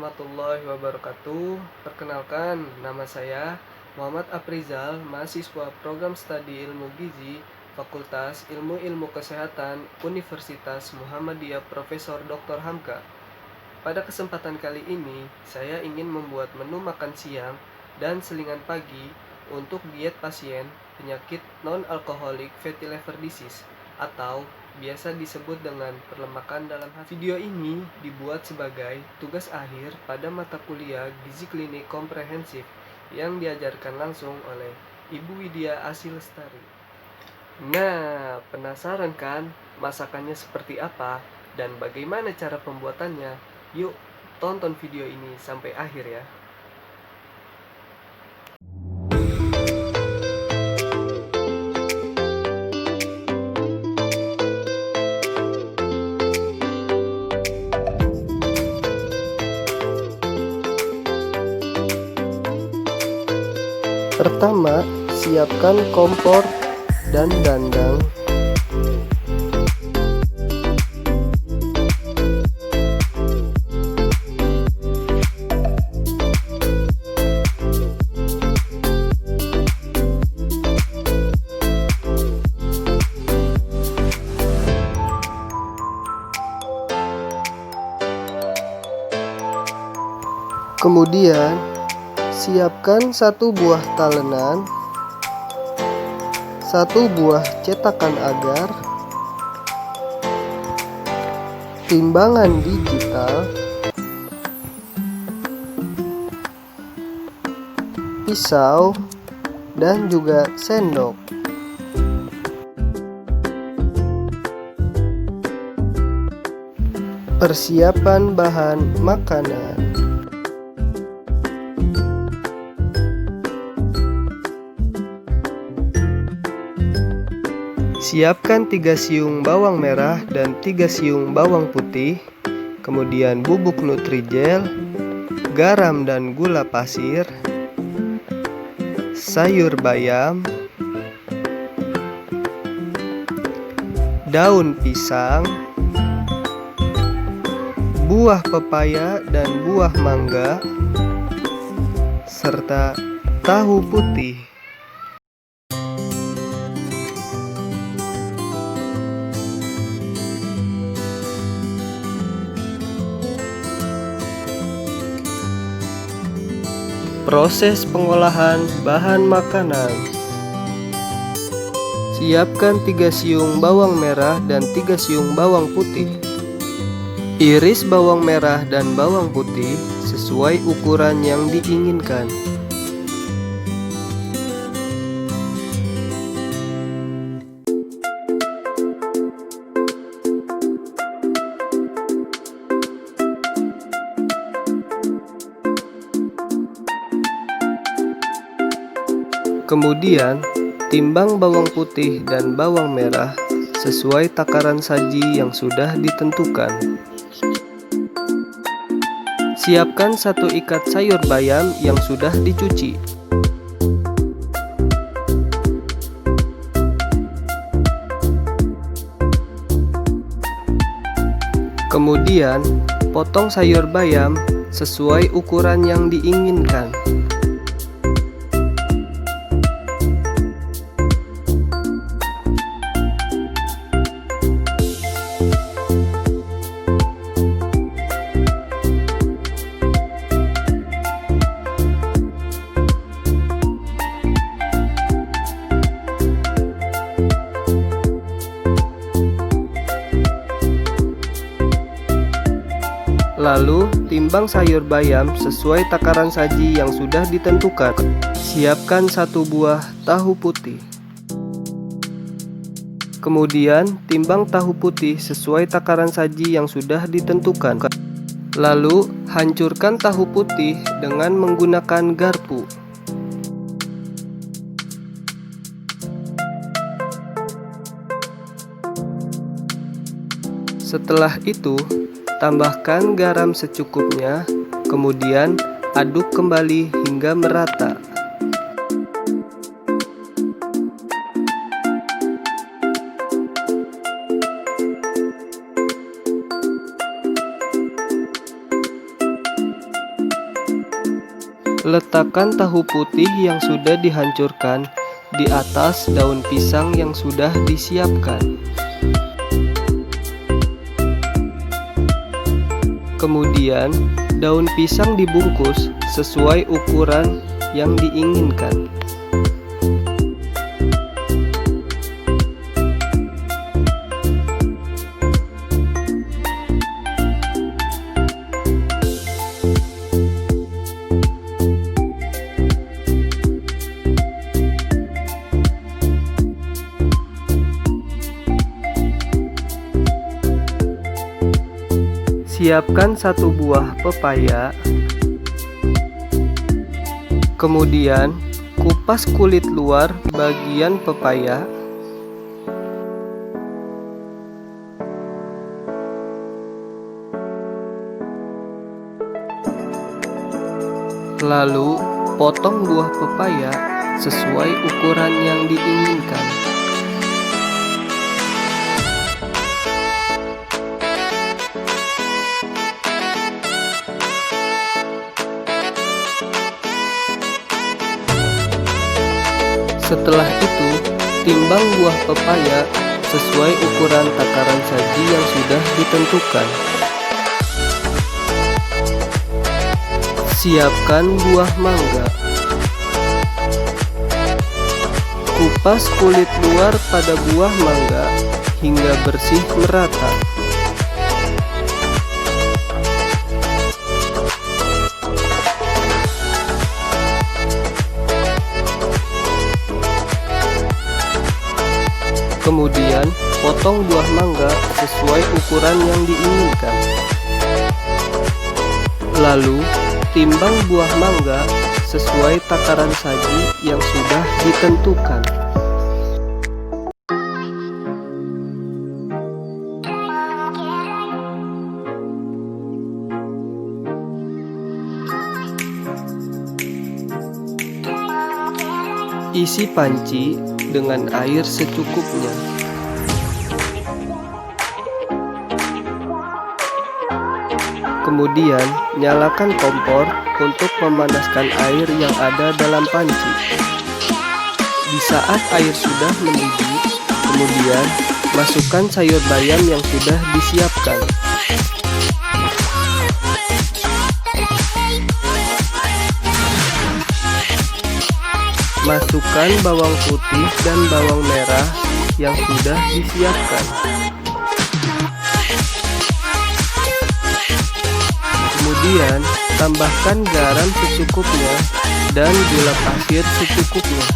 warahmatullahi wabarakatuh. Perkenalkan, nama saya Muhammad Aprizal, mahasiswa program studi ilmu gizi, Fakultas Ilmu Kesehatan, Universitas Muhammadiyah Profesor Dr. Hamka. Pada kesempatan kali ini, saya ingin membuat menu makan siang dan selingan pagi untuk diet pasien penyakit non-alkoholik fatty liver disease atau biasa disebut dengan perlemakan dalam hati. Video ini dibuat sebagai tugas akhir pada mata kuliah Gizi Klinik Komprehensif yang diajarkan langsung oleh Ibu Widya Asih Lestari. Nah, penasaran kan masakannya seperti apa dan bagaimana cara pembuatannya? Yuk, tonton video ini sampai akhir ya. Pertama, siapkan kompor dan dandang. Kemudian, siapkan satu buah talenan, satu buah cetakan agar, timbangan digital, pisau, dan juga sendok. Persiapan bahan makanan. Siapkan 3 siung bawang merah dan 3 siung bawang putih, kemudian bubuk Nutrijel, garam dan gula pasir, sayur bayam, daun pisang, buah pepaya dan buah mangga, serta tahu putih. Proses pengolahan bahan makanan. Siapkan 3 siung bawang merah dan 3 siung bawang putih. Iris bawang merah dan bawang putih sesuai ukuran yang diinginkan. Kemudian, timbang bawang putih dan bawang merah sesuai takaran saji yang sudah ditentukan. Siapkan 1 ikat sayur bayam yang sudah dicuci. Kemudian, potong sayur bayam sesuai ukuran yang diinginkan. Lalu, timbang sayur bayam sesuai takaran saji yang sudah ditentukan. Siapkan 1 buah tahu putih. Kemudian, timbang tahu putih sesuai takaran saji yang sudah ditentukan. Lalu, hancurkan tahu putih dengan menggunakan garpu. Setelah itu, tambahkan garam secukupnya, kemudian aduk kembali hingga merata. Letakkan tahu putih yang sudah dihancurkan di atas daun pisang yang sudah disiapkan. Kemudian, daun pisang dibungkus sesuai ukuran yang diinginkan. Siapkan 1 buah pepaya. Kemudian, kupas kulit luar bagian pepaya. Lalu, potong buah pepaya sesuai ukuran yang diinginkan. Setelah itu, timbang buah pepaya sesuai ukuran takaran saji yang sudah ditentukan. Siapkan buah mangga. Kupas kulit luar pada buah mangga hingga bersih merata. Kemudian, potong buah mangga sesuai ukuran yang diinginkan. Lalu, timbang buah mangga sesuai takaran saji yang sudah ditentukan. Isi panci dengan air secukupnya. Kemudian, nyalakan kompor untuk memanaskan air yang ada dalam panci. Di saat air sudah mendidih, kemudian masukkan sayur bayam yang sudah disiapkan. Masukkan bawang putih dan bawang merah yang sudah disiapkan. Kemudian, tambahkan garam secukupnya dan gula pasir secukupnya.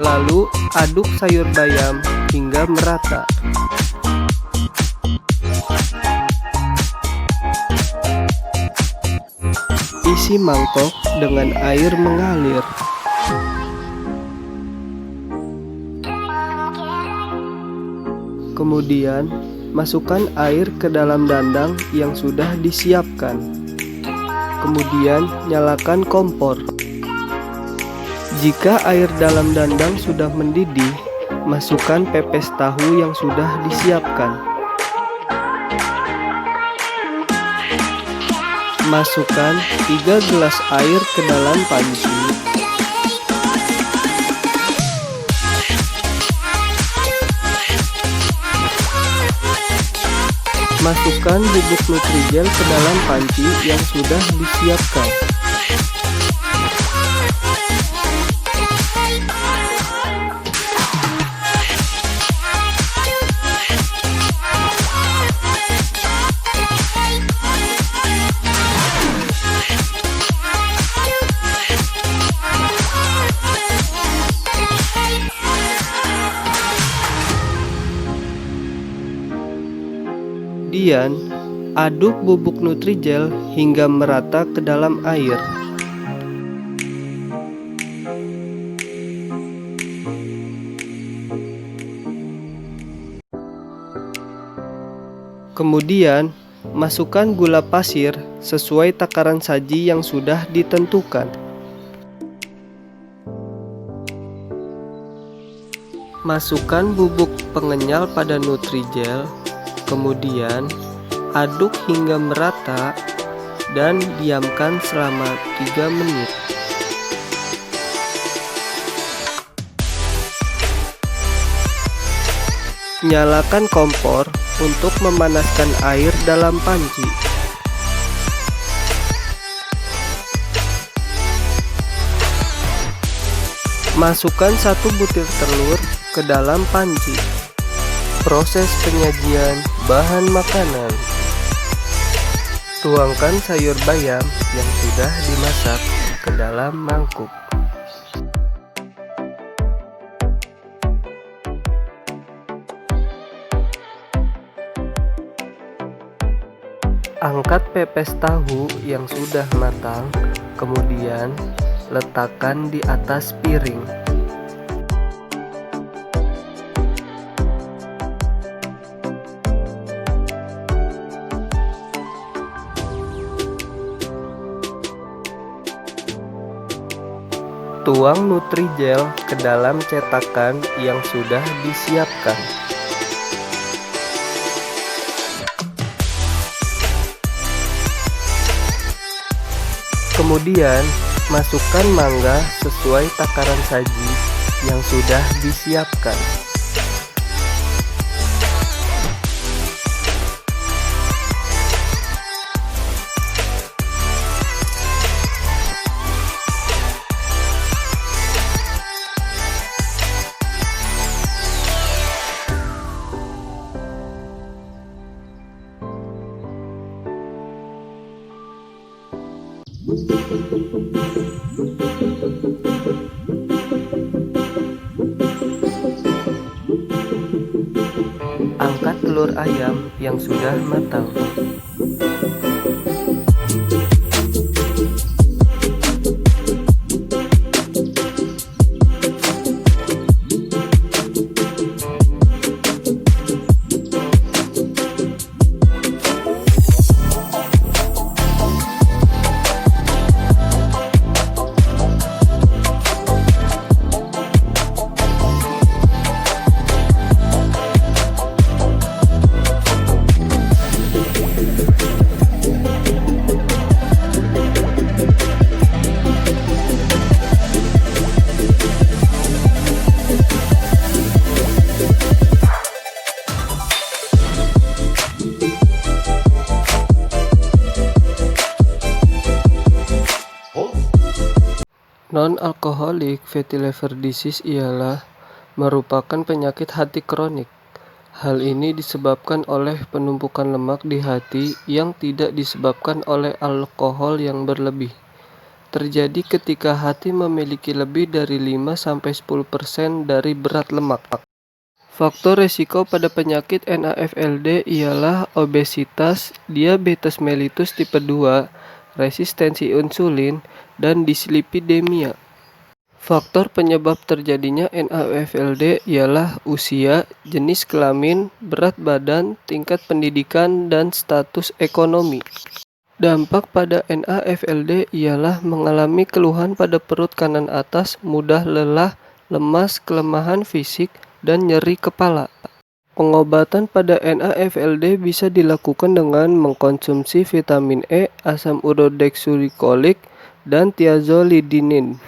Lalu, aduk sayur bayam hingga merata. Isi mangkok dengan air mengalir. Kemudian, masukkan air ke dalam dandang yang sudah disiapkan. Kemudian, nyalakan kompor. Jika air dalam dandang sudah mendidih, masukkan pepes tahu yang sudah disiapkan. Masukkan 3 gelas air ke dalam panci. Masukkan bubuk Nutrijel ke dalam panci yang sudah disiapkan. Kemudian, aduk bubuk Nutrijel hingga merata ke dalam air. Kemudian, masukkan gula pasir sesuai takaran saji yang sudah ditentukan. Masukkan bubuk pengenyal pada Nutrijel, kemudian aduk hingga merata dan diamkan selama 3 menit. Nyalakan kompor untuk memanaskan air dalam panci. Masukkan 1 butir telur ke dalam panci. Proses penyajian bahan makanan. Tuangkan sayur bayam yang sudah dimasak ke dalam mangkuk. Angkat pepes tahu yang sudah matang, kemudian letakkan di atas piring. Tuang Nutrijel ke dalam cetakan yang sudah disiapkan. Kemudian, masukkan mangga sesuai takaran saji yang sudah disiapkan. Angkat telur ayam yang sudah matang. Non-alcoholic fatty liver disease ialah merupakan penyakit hati kronik. Hal ini disebabkan oleh penumpukan lemak di hati yang tidak disebabkan oleh alkohol yang berlebih. Terjadi ketika hati memiliki lebih dari 5-10% dari berat lemak. Faktor resiko pada penyakit NAFLD ialah obesitas, diabetes mellitus tipe 2, resistensi insulin, dan dislipidemia. Faktor penyebab terjadinya NAFLD ialah usia, jenis kelamin, berat badan, tingkat pendidikan, dan status ekonomi. Dampak pada NAFLD ialah mengalami keluhan pada perut kanan atas, mudah lelah, lemas, kelemahan fisik, dan nyeri kepala. Pengobatan pada NAFLD bisa dilakukan dengan mengkonsumsi vitamin E, asam urodexurikolik, dan thiazolidinin.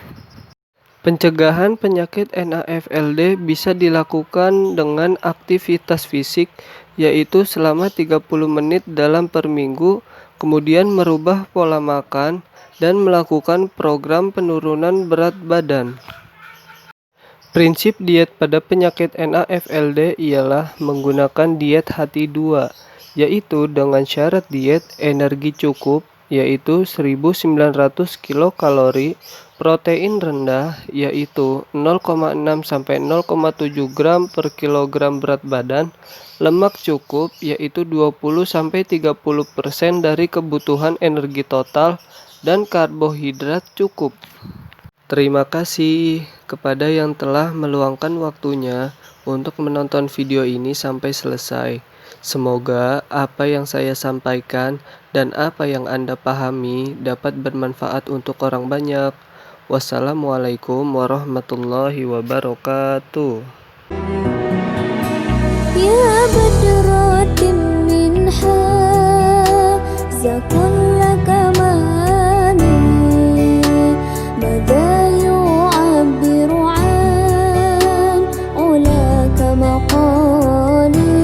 Pencegahan penyakit NAFLD bisa dilakukan dengan aktivitas fisik, yaitu selama 30 menit dalam per minggu, kemudian merubah pola makan, dan melakukan program penurunan berat badan. Prinsip diet pada penyakit NAFLD ialah menggunakan diet hati 2, yaitu dengan syarat diet energi cukup, yaitu 1900 kilokalori, protein rendah, yaitu 0,6-0,7 gram per kilogram berat badan, lemak cukup, yaitu 20-30% dari kebutuhan energi total, dan karbohidrat cukup. Terima kasih kepada yang telah meluangkan waktunya untuk menonton video ini sampai selesai. Semoga apa yang saya sampaikan dan apa yang Anda pahami dapat bermanfaat untuk orang banyak. Wassalamualaikum warahmatullahi wabarakatuh. بدرة منها كل كمالي ماذا يعبر عن علاك مقالي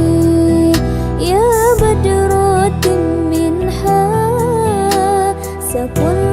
يا بدرة منها كل